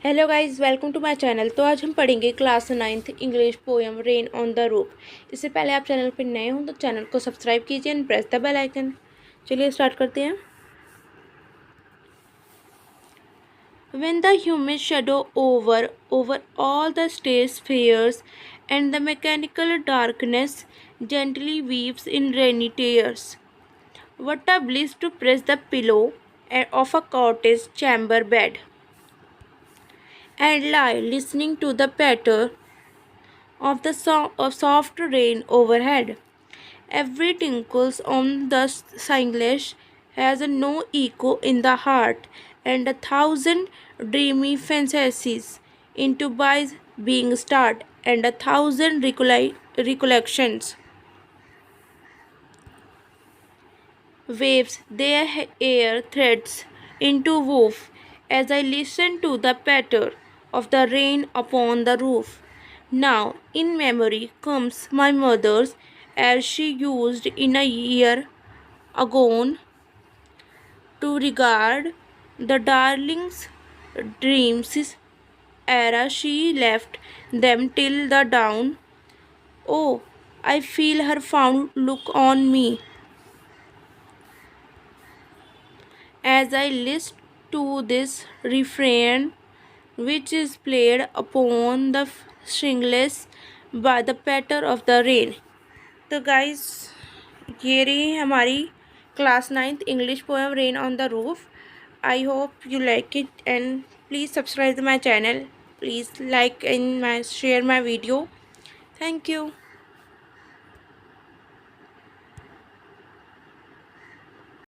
Hello guys, welcome to my channel. तो आज हम पढ़ेंगे class 9th English poem rain on the roof. इससे पहले आप चैनल पर नए हों तो चैनल को सब्सक्राइब कीजिए and press the bell icon. चलिए स्टार्ट करते हैं। When the humid shadow over all the stage spheres and the mechanical darkness gently weaves in rainy tears, what a bliss to press the pillow of a cottage chamber bed and lie listening to the patter of the soft rain overhead. Every tinkles on the singlash has a no echo in the heart, and 1,000 dreamy fantasies into by being start, and 1,000 recollections waves their air threads into woof as I listen to the patter of the rain upon the roof. Now, in memory comes my mother's as she used in a year agone to regard the darling's dreams era she left them till the dawn. Oh, I feel her fond look on me as I listen to this refrain, which is played upon the stringless by the patter of the rain. तो guys, ये रही हमारी class 9th English poem rain on the roof. I hope you like it and please subscribe my channel. Please like and share my video. Thank you.